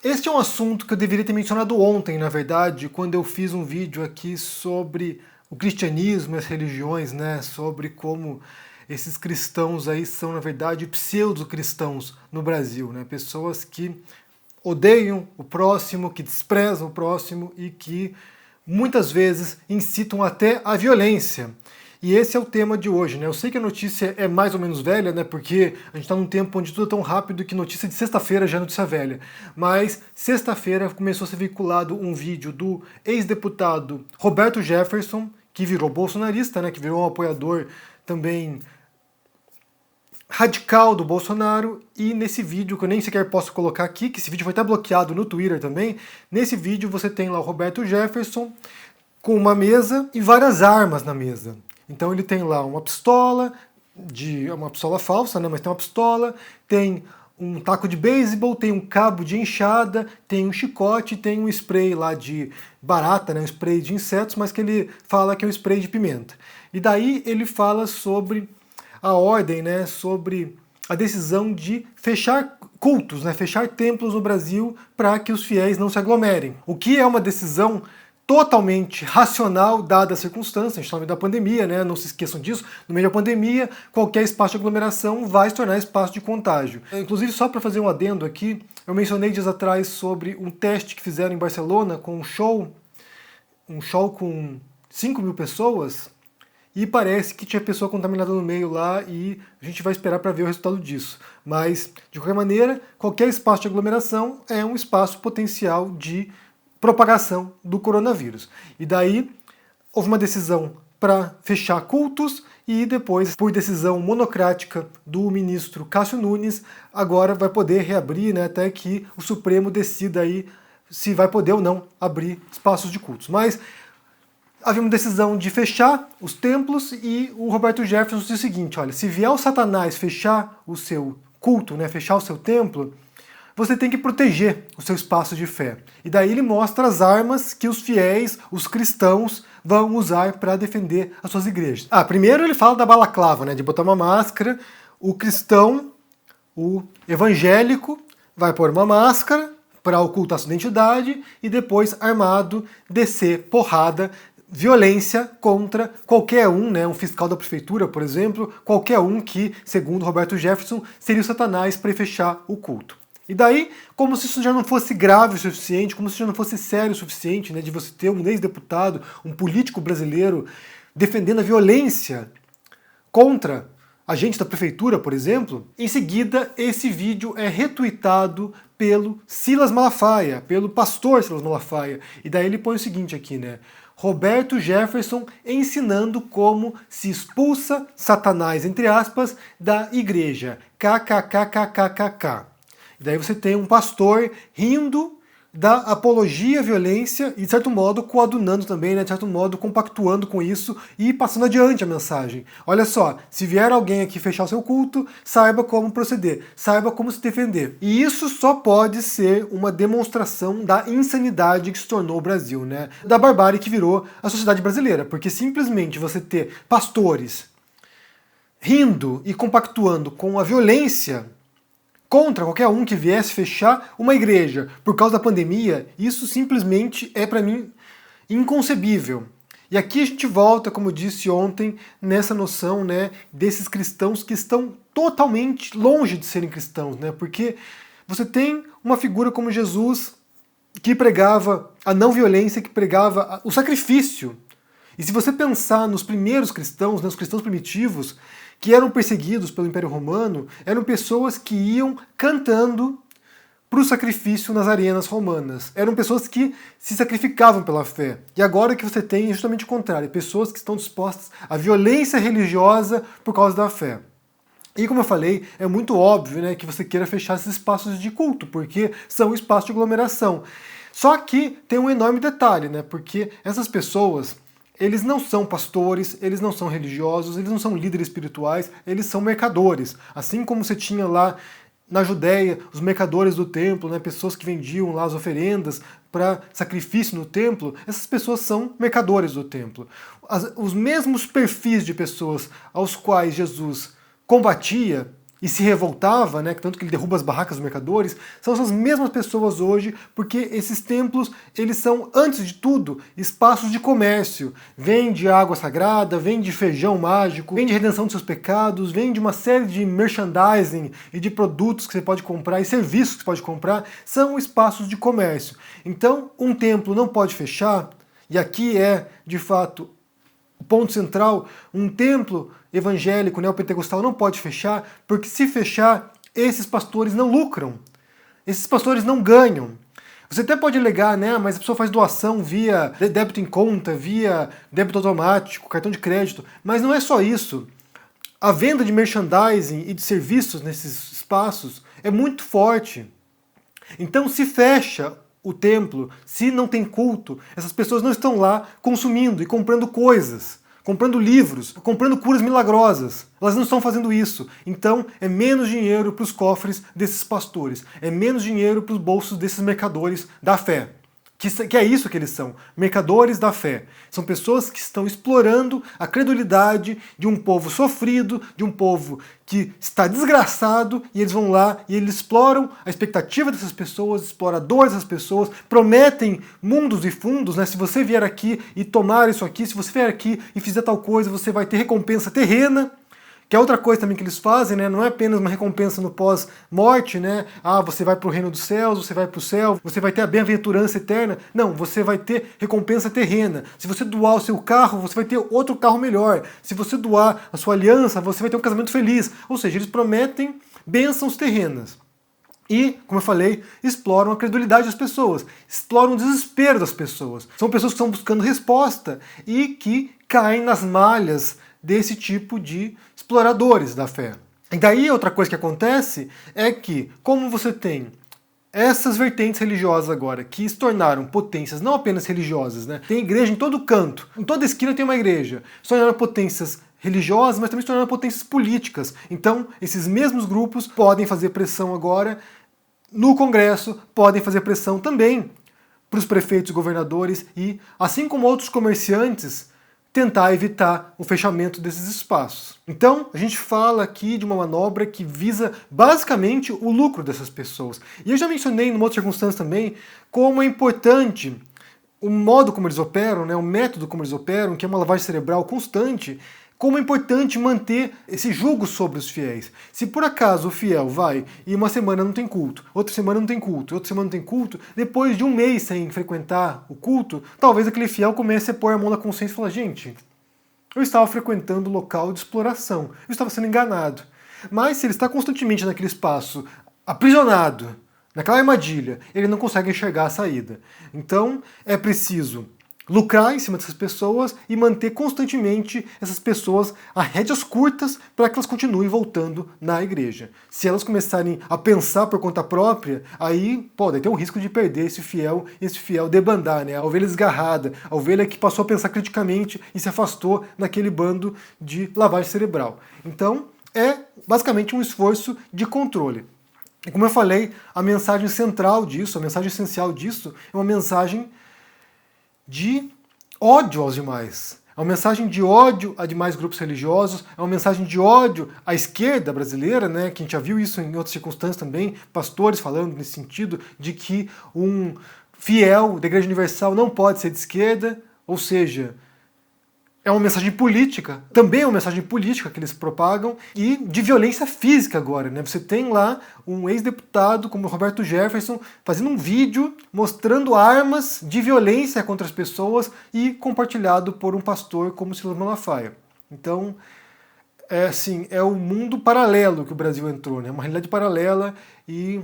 Este é um assunto que eu deveria ter mencionado ontem, na verdade, quando eu fiz um vídeo aqui sobre o cristianismo e as religiões, né? Sobre como esses cristãos aí são, na verdade, pseudo-cristãos no Brasil, né? Pessoas que odeiam o próximo, que desprezam o próximo e que muitas vezes incitam até a violência. E esse é o tema de hoje, né? Eu sei que a notícia é mais ou menos velha, né? Porque a gente está num tempo onde tudo é tão rápido que notícia de sexta-feira já é notícia velha. Mas sexta-feira começou a ser vinculado um vídeo do ex-deputado Roberto Jefferson, que virou bolsonarista, né? Que virou um apoiador também radical do Bolsonaro, e nesse vídeo, que eu nem sequer posso colocar aqui, que esse vídeo vai estar bloqueado no Twitter também, nesse vídeo você tem lá o Roberto Jefferson com uma mesa e várias armas na mesa. Então ele tem lá uma pistola, uma pistola falsa, né, mas tem uma pistola, tem um taco de beisebol, tem um cabo de enxada, tem um chicote, tem um spray lá de barata, né, um spray de insetos, mas que ele fala que é um spray de pimenta. E daí ele fala sobre a ordem, né, sobre a decisão de fechar cultos, né, fechar templos no Brasil para que os fiéis não se aglomerem. O que é uma decisão totalmente racional, dada a circunstância, a gente está no meio da pandemia, né? Não se esqueçam disso, no meio da pandemia, qualquer espaço de aglomeração vai se tornar espaço de contágio. Inclusive, só para fazer um adendo aqui, eu mencionei dias atrás sobre um teste que fizeram em Barcelona com um show com 5.000 pessoas, e parece que tinha pessoa contaminada no meio lá e a gente vai esperar para ver o resultado disso. Mas, de qualquer maneira, qualquer espaço de aglomeração é um espaço potencial de propagação do coronavírus. E daí houve uma decisão para fechar cultos e depois, por decisão monocrática do ministro Cássio Nunes, agora vai poder reabrir, né, até que o Supremo decida aí se vai poder ou não abrir espaços de cultos. Mas havia uma decisão de fechar os templos e o Roberto Jefferson disse o seguinte: olha, se vier o Satanás fechar o seu culto, né, fechar o seu templo, você tem que proteger o seu espaço de fé. E daí ele mostra as armas que os fiéis, os cristãos, vão usar para defender as suas igrejas. Primeiro ele fala da balaclava, né, de botar uma máscara. O cristão, o evangélico, vai pôr uma máscara para ocultar sua identidade e depois, armado, descer porrada, violência contra qualquer um, né, um fiscal da prefeitura, por exemplo, qualquer um que, segundo Roberto Jefferson, seria o Satanás para fechar o culto. E daí, como se isso já não fosse grave o suficiente, como se já não fosse sério o suficiente, né, de você ter um ex-deputado, um político brasileiro defendendo a violência contra agentes da prefeitura, por exemplo, em seguida esse vídeo é retuitado pelo Silas Malafaia, pelo pastor Silas Malafaia. E daí ele põe o seguinte aqui, né? Roberto Jefferson ensinando como se expulsa Satanás, entre aspas, da igreja. KKKKKKK. E daí você tem um pastor rindo da apologia à violência e, de certo modo, coadunando também, né, de certo modo, compactuando com isso e passando adiante a mensagem. Olha só, se vier alguém aqui fechar o seu culto, saiba como proceder, saiba como se defender. E isso só pode ser uma demonstração da insanidade que se tornou o Brasil, né, da barbárie que virou a sociedade brasileira, porque simplesmente você ter pastores rindo e compactuando com a violência contra qualquer um que viesse fechar uma igreja por causa da pandemia, isso simplesmente é, para mim, inconcebível. E aqui a gente volta, como eu disse ontem, nessa noção, né, desses cristãos que estão totalmente longe de serem cristãos, né, porque você tem uma figura como Jesus que pregava a não violência, que pregava o sacrifício. E se você pensar nos primeiros cristãos, né, os cristãos primitivos, que eram perseguidos pelo Império Romano, eram pessoas que iam cantando para o sacrifício nas arenas romanas. Eram pessoas que se sacrificavam pela fé. E agora o que você tem é justamente o contrário, pessoas que estão dispostas à violência religiosa por causa da fé. E como eu falei, é muito óbvio, né, que você queira fechar esses espaços de culto, porque são espaços de aglomeração. Só que tem um enorme detalhe, né, porque essas pessoas, eles não são pastores, eles não são religiosos, eles não são líderes espirituais, eles são mercadores. Assim como você tinha lá na Judéia os mercadores do templo, né, pessoas que vendiam lá as oferendas para sacrifício no templo, essas pessoas são mercadores do templo. Os mesmos perfis de pessoas aos quais Jesus combatia e se revoltava, né, tanto que ele derruba as barracas dos mercadores, são essas mesmas pessoas hoje, porque esses templos, eles são, antes de tudo, espaços de comércio. Vende água sagrada, vende feijão mágico, vende redenção dos seus pecados, vende uma série de merchandising e de produtos que você pode comprar e serviços que você pode comprar, são espaços de comércio. Então, um templo não pode fechar, e aqui é, de fato, o ponto central, um templo evangélico neopentecostal não pode fechar, porque se fechar, esses pastores não lucram. Esses pastores não ganham. Você até pode alegar, né, mas a pessoa faz doação via débito em conta, via débito automático, cartão de crédito, mas não é só isso. A venda de merchandising e de serviços nesses espaços é muito forte. Então, se fecha o templo, se não tem culto, essas pessoas não estão lá consumindo e comprando coisas, comprando livros, comprando curas milagrosas. Elas não estão fazendo isso. Então é menos dinheiro para os cofres desses pastores, é menos dinheiro para os bolsos desses mercadores da fé. Que é isso que eles são, mercadores da fé. São pessoas que estão explorando a credulidade de um povo sofrido, de um povo que está desgraçado, e eles vão lá e eles exploram a expectativa dessas pessoas, exploram a dor dessas pessoas, prometem mundos e fundos, né? Se você vier aqui e tomar isso aqui, se você vier aqui e fizer tal coisa, você vai ter recompensa terrena. Que é outra coisa também que eles fazem, né? Não é apenas uma recompensa no pós-morte, né? Ah, você vai para o reino dos céus, você vai para o céu, você vai ter a bem-aventurança eterna. Não, você vai ter recompensa terrena. Se você doar o seu carro, você vai ter outro carro melhor. Se você doar a sua aliança, você vai ter um casamento feliz. Ou seja, eles prometem bênçãos terrenas. E, como eu falei, exploram a credulidade das pessoas, exploram o desespero das pessoas. São pessoas que estão buscando resposta e que caem nas malhas desse tipo de exploradores da fé. E daí outra coisa que acontece é que, como você tem essas vertentes religiosas agora, que se tornaram potências não apenas religiosas, né? Tem igreja em todo canto, em toda esquina tem uma igreja, se tornaram potências religiosas, mas também se tornaram potências políticas. Então, esses mesmos grupos podem fazer pressão agora no Congresso, podem fazer pressão também para os prefeitos e governadores e, assim como outros comerciantes, tentar evitar o fechamento desses espaços. Então, a gente fala aqui de uma manobra que visa basicamente o lucro dessas pessoas. E eu já mencionei, numa outra circunstância também, como é importante o modo como eles operam, né, o método como eles operam, que é uma lavagem cerebral constante, como é importante manter esse jugo sobre os fiéis. Se por acaso o fiel vai e uma semana não tem culto, outra semana não tem culto, outra semana não tem culto, depois de um mês sem frequentar o culto, talvez aquele fiel comece a pôr a mão na consciência e falar: gente, eu estava frequentando o local de exploração, eu estava sendo enganado. Mas se ele está constantemente naquele espaço, aprisionado, naquela armadilha, ele não consegue enxergar a saída. Então é preciso lucrar em cima dessas pessoas e manter constantemente essas pessoas a rédeas curtas para que elas continuem voltando na igreja. Se elas começarem a pensar por conta própria, aí pode ter o risco de perder esse fiel debandar, né? A ovelha desgarrada, a ovelha que passou a pensar criticamente e se afastou daquele bando de lavagem cerebral. Então, é basicamente um esforço de controle. E como eu falei, a mensagem central disso, a mensagem essencial disso, é uma mensagem de ódio aos demais. É uma mensagem de ódio a demais grupos religiosos, é uma mensagem de ódio à esquerda brasileira, né, que a gente já viu isso em outras circunstâncias também, pastores falando nesse sentido, de que um fiel da Igreja Universal não pode ser de esquerda, ou seja, é uma mensagem política, também é uma mensagem política que eles propagam, e de violência física agora, né? Você tem lá um ex-deputado como Roberto Jefferson fazendo um vídeo mostrando armas de violência contra as pessoas e compartilhado por um pastor como Silas Malafaia. Então, é o mundo paralelo que o Brasil entrou, né? Uma realidade paralela e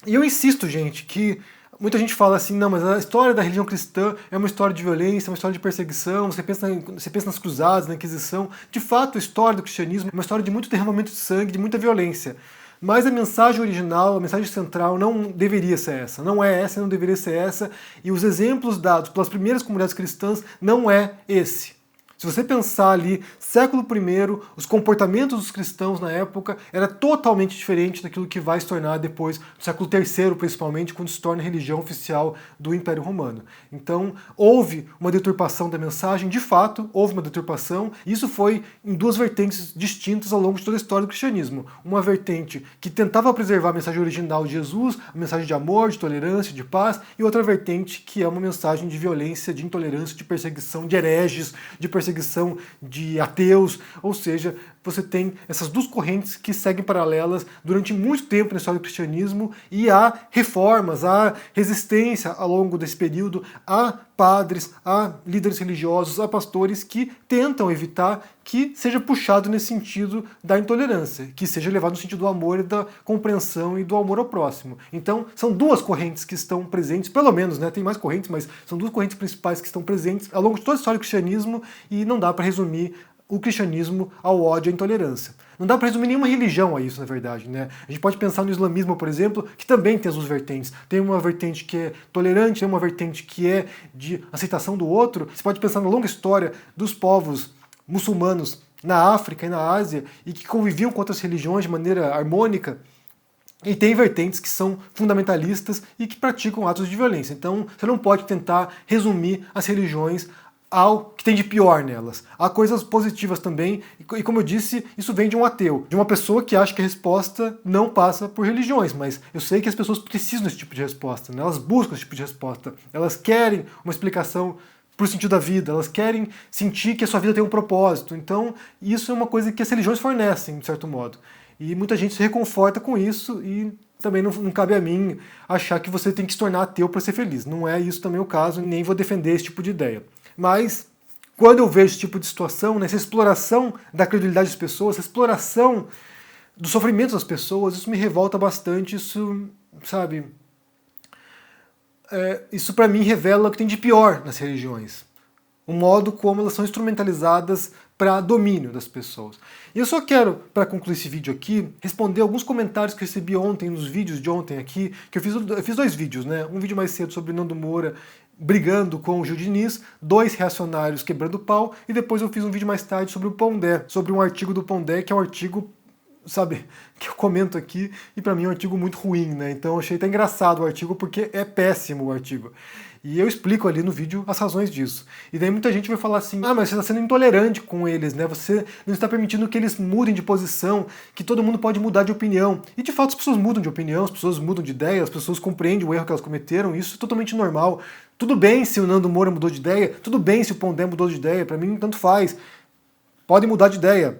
eu insisto, gente, que muita gente fala assim: não, mas a história da religião cristã é uma história de violência, é uma história de perseguição, você pensa nas cruzadas, na Inquisição. De fato, a história do cristianismo é uma história de muito derramamento de sangue, de muita violência. Mas a mensagem original, a mensagem central não deveria ser essa. Não é essa, não deveria ser essa. E os exemplos dados pelas primeiras comunidades cristãs não é esse. Se você pensar ali, século I, os comportamentos dos cristãos na época era totalmente diferente daquilo que vai se tornar depois, no século III principalmente, quando se torna religião oficial do Império Romano. Então, houve uma deturpação da mensagem, de fato, houve uma deturpação, e isso foi em duas vertentes distintas ao longo de toda a história do cristianismo. Uma vertente que tentava preservar a mensagem original de Jesus, a mensagem de amor, de tolerância, de paz, e outra vertente que é uma mensagem de violência, de intolerância, de perseguição de hereges, de perseguição de ateus, ou seja, você tem essas duas correntes que seguem paralelas durante muito tempo na história do cristianismo, e há reformas, há resistência ao longo desse período, há padres, há líderes religiosos, há pastores que tentam evitar que seja puxado nesse sentido da intolerância, que seja levado no sentido do amor e da compreensão e do amor ao próximo. Então, são duas correntes que estão presentes, pelo menos, né? Tem mais correntes, mas são duas correntes principais que estão presentes ao longo de toda a história do cristianismo, e não dá para resumir o cristianismo ao ódio e à intolerância. Não dá para resumir nenhuma religião a isso, na verdade, né? A gente pode pensar no islamismo, por exemplo, que também tem as duas vertentes. Tem uma vertente que é tolerante, tem uma vertente que é de aceitação do outro. Você pode pensar na longa história dos povos muçulmanos na África e na Ásia, e que conviviam com outras religiões de maneira harmônica. E tem vertentes que são fundamentalistas e que praticam atos de violência. Então, você não pode tentar resumir as religiões ao que tem de pior nelas. Há coisas positivas também, e como eu disse, isso vem de um ateu, de uma pessoa que acha que a resposta não passa por religiões, mas eu sei que as pessoas precisam desse tipo de resposta, né? Elas buscam esse tipo de resposta, elas querem uma explicação para o sentido da vida, elas querem sentir que a sua vida tem um propósito. Então, isso é uma coisa que as religiões fornecem, de certo modo. E muita gente se reconforta com isso, e também não cabe a mim achar que você tem que se tornar ateu para ser feliz. Não é isso também o caso, nem vou defender esse tipo de ideia. Mas, quando eu vejo esse tipo de situação, né, essa exploração da credulidade das pessoas, essa exploração do sofrimento das pessoas, isso me revolta bastante, isso, sabe, isso para mim revela o que tem de pior nas religiões. O modo como elas são instrumentalizadas para domínio das pessoas. E eu só quero, para concluir esse vídeo aqui, responder alguns comentários que eu recebi ontem, nos vídeos de ontem aqui, que eu fiz dois vídeos, né? Um vídeo mais cedo sobre Nando Moura brigando com o Gil Diniz, 2 reacionários quebrando pau, e depois eu fiz um vídeo mais tarde sobre o Pondé, sobre um artigo do Pondé, que é um artigo, sabe, que eu comento aqui, e para mim é um artigo muito ruim, né? Então eu achei até engraçado o artigo, porque é péssimo o artigo. E eu explico ali no vídeo as razões disso. E daí muita gente vai falar assim, ah, mas você está sendo intolerante com eles, né? Você não está permitindo que eles mudem de posição, que todo mundo pode mudar de opinião. E de fato as pessoas mudam de opinião, as pessoas mudam de ideia, as pessoas compreendem o erro que elas cometeram, isso é totalmente normal. Tudo bem se o Nando Moura mudou de ideia, tudo bem se o Pondé mudou de ideia, para mim tanto faz. Podem mudar de ideia.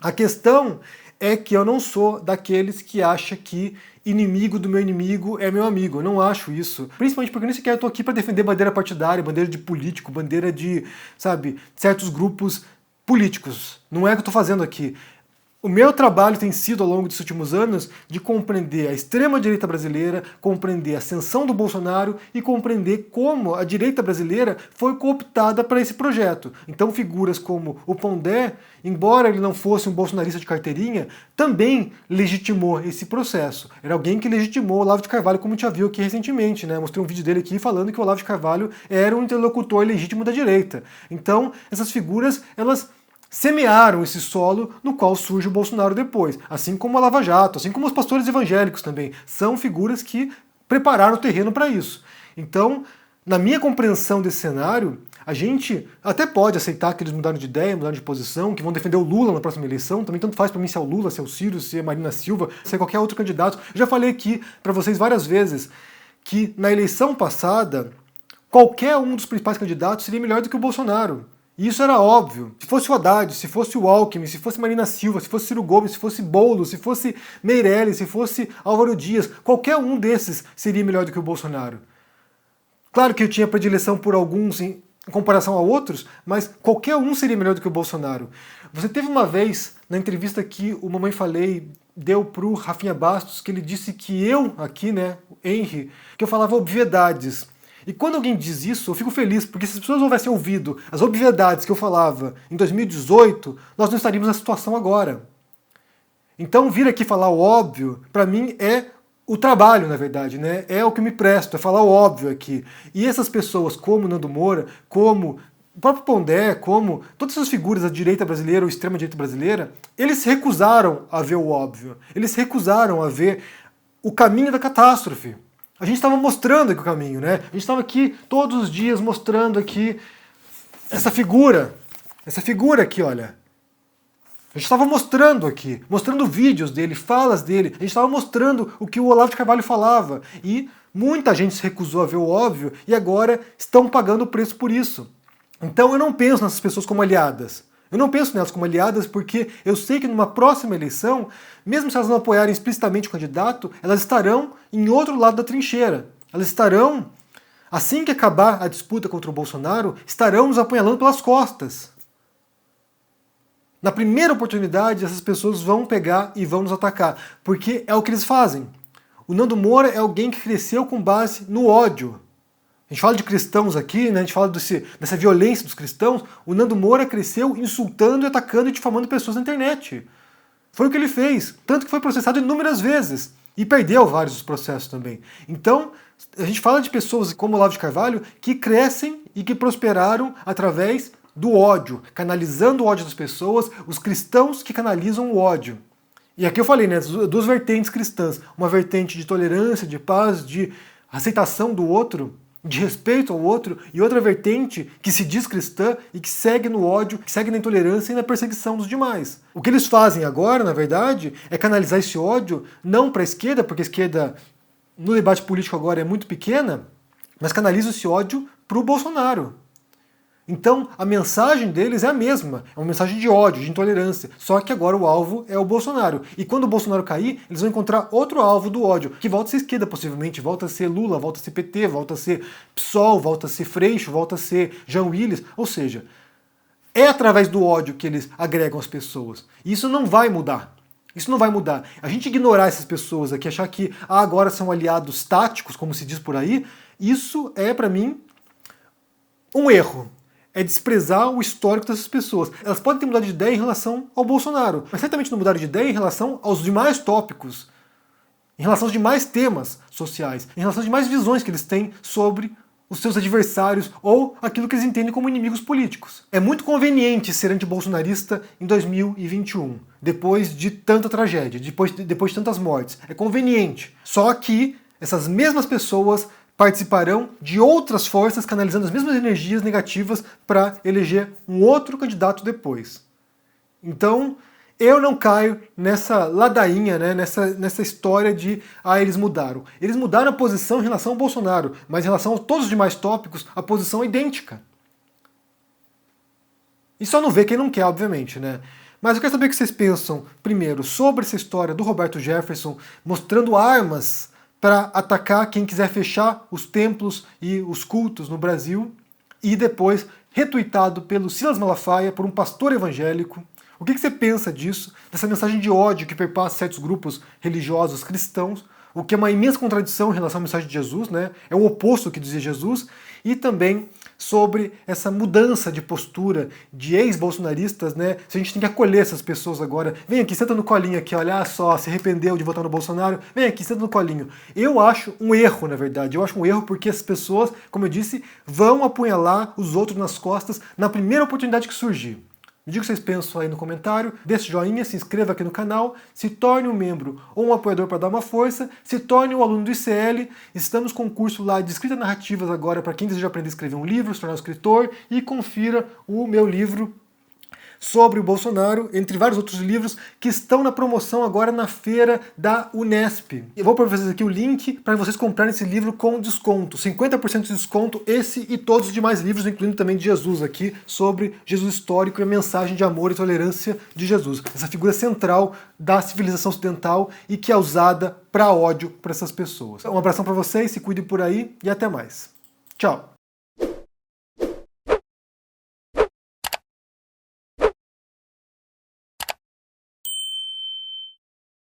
A questão é que eu não sou daqueles que acham que inimigo do meu inimigo é meu amigo. Eu não acho isso. Principalmente porque eu nem sequer estou aqui para defender bandeira partidária, bandeira de político, bandeira de, sabe, certos grupos políticos. Não é o que eu estou fazendo aqui. O meu trabalho tem sido, ao longo dos últimos anos, de compreender a extrema-direita brasileira, compreender a ascensão do Bolsonaro e compreender como a direita brasileira foi cooptada para esse projeto. Então figuras como o Pondé, embora ele não fosse um bolsonarista de carteirinha, também legitimou esse processo. Era alguém que legitimou o Olavo de Carvalho, como a gente já viu aqui recentemente, né? Mostrei um vídeo dele aqui falando que o Olavo de Carvalho era um interlocutor legítimo da direita. Então, essas figuras, elas semearam esse solo no qual surge o Bolsonaro depois, assim como a Lava Jato, assim como os pastores evangélicos também, são figuras que prepararam o terreno para isso. Então, na minha compreensão desse cenário, a gente até pode aceitar que eles mudaram de ideia, mudaram de posição, que vão defender o Lula na próxima eleição, também tanto faz para mim se é o Lula, se é o Ciro, se é Marina Silva, se é qualquer outro candidato. Eu já falei aqui para vocês várias vezes que na eleição passada, qualquer um dos principais candidatos seria melhor do que o Bolsonaro. E isso era óbvio. Se fosse o Haddad, se fosse o Alckmin, se fosse Marina Silva, se fosse Ciro Gomes, se fosse Boulos, se fosse Meirelles, se fosse Álvaro Dias, qualquer um desses seria melhor do que o Bolsonaro. Claro que eu tinha predileção por alguns em comparação a outros, mas qualquer um seria melhor do que o Bolsonaro. Você teve uma vez, na entrevista que o Mamãe Falei deu pro Rafinha Bastos, que ele disse que eu, aqui, né, Henry, que eu falava obviedades. E quando alguém diz isso, eu fico feliz, porque se as pessoas houvessem ouvido as obviedades que eu falava em 2018, nós não estaríamos na situação agora. Então vir aqui falar o óbvio, para mim é o trabalho, na verdade, né? É o que me presto, é falar o óbvio aqui. E essas pessoas, como Nando Moura, como O próprio Pondé, como todas essas figuras da direita brasileira ou extrema-direita brasileira, eles se recusaram a ver o óbvio. Eles se recusaram a ver o caminho da catástrofe. A gente estava mostrando aqui o caminho, né? A gente estava aqui todos os dias mostrando aqui essa figura aqui, olha. A gente estava mostrando aqui, mostrando vídeos dele, falas dele, a gente estava mostrando o que o Olavo de Carvalho falava. E muita gente se recusou a ver o óbvio e agora estão pagando o preço por isso. Então eu não penso nessas pessoas como aliadas. Eu não penso nelas como aliadas porque eu sei que numa próxima eleição, mesmo se elas não apoiarem explicitamente o candidato, elas estarão em outro lado da trincheira. Elas estarão, assim que acabar a disputa contra o Bolsonaro, estarão nos apunhalando pelas costas. Na primeira oportunidade, essas pessoas vão pegar e vão nos atacar, porque é o que eles fazem. O Nando Moura é alguém que cresceu com base no ódio. A gente fala de cristãos aqui, né? A gente fala dessa violência dos cristãos. O Nando Moura cresceu insultando, atacando e difamando pessoas na internet. Foi o que ele fez. Tanto que foi processado inúmeras vezes. E perdeu vários dos processos também. Então, a gente fala de pessoas como Olavo de Carvalho que crescem e que prosperaram através do ódio, canalizando o ódio das pessoas, os cristãos que canalizam o ódio. E aqui eu falei, né? Duas vertentes cristãs. Uma vertente de tolerância, de paz, de aceitação do outro, de respeito ao outro, e outra vertente que se diz cristã e que segue no ódio, que segue na intolerância e na perseguição dos demais. O que eles fazem agora, na verdade, é canalizar esse ódio não para a esquerda, porque a esquerda no debate político agora é muito pequena, mas canaliza esse ódio para o Bolsonaro. Então a mensagem deles é a mesma, é uma mensagem de ódio, de intolerância, só que agora o alvo é o Bolsonaro. E quando o Bolsonaro cair, eles vão encontrar outro alvo do ódio, que volta a ser esquerda possivelmente, volta a ser Lula, volta a ser PT, volta a ser PSOL, volta a ser Freixo, volta a ser Jean Willis, ou seja, é através do ódio que eles agregam as pessoas. E isso não vai mudar. Isso não vai mudar. A gente ignorar essas pessoas aqui, achar que agora são aliados táticos, como se diz por aí, isso é, para mim, um erro. É desprezar o histórico dessas pessoas. Elas podem ter mudado de ideia em relação ao Bolsonaro, mas certamente não mudaram de ideia em relação aos demais tópicos, em relação aos demais temas sociais, em relação às demais visões que eles têm sobre os seus adversários ou aquilo que eles entendem como inimigos políticos. É muito conveniente ser antibolsonarista em 2021, depois de tanta tragédia, depois de tantas mortes. É conveniente. Só que essas mesmas pessoas participarão de outras forças canalizando as mesmas energias negativas para eleger um outro candidato depois. Então, eu não caio nessa ladainha, né, nessa história de eles mudaram. Eles mudaram a posição em relação ao Bolsonaro, mas em relação a todos os demais tópicos, a posição é idêntica. E só não vê quem não quer, obviamente, né? Mas eu quero saber o que vocês pensam, primeiro, sobre essa história do Roberto Jefferson mostrando armas para atacar quem quiser fechar os templos e os cultos no Brasil, e depois retuitado pelo Silas Malafaia, por um pastor evangélico. O que você pensa disso, dessa mensagem de ódio que perpassa certos grupos religiosos cristãos, o que é uma imensa contradição em relação à mensagem de Jesus, né? É o oposto do que dizia Jesus, e também sobre essa mudança de postura de ex-bolsonaristas, né? Se a gente tem que acolher essas pessoas agora. Vem aqui, senta no colinho aqui, olha só, se arrependeu de votar no Bolsonaro, vem aqui, senta no colinho. Eu acho um erro, na verdade. Eu acho um erro porque essas pessoas, como eu disse, vão apunhalar os outros nas costas na primeira oportunidade que surgir. Me diga o que vocês pensam aí no comentário, deixe joinha, se inscreva aqui no canal, se torne um membro ou um apoiador para dar uma força, se torne um aluno do ICL. Estamos com um curso lá de escrita narrativas agora para quem deseja aprender a escrever um livro, se tornar um escritor, e confira o meu livro sobre o Bolsonaro, entre vários outros livros que estão na promoção agora na feira da Unesp. Eu vou para vocês aqui o link para vocês comprarem esse livro com desconto, 50% de desconto, esse e todos os demais livros, incluindo também de Jesus aqui, sobre Jesus histórico e a mensagem de amor e tolerância de Jesus, essa figura central da civilização ocidental e que é usada para ódio para essas pessoas. Um abração para vocês, se cuidem por aí e até mais. Tchau!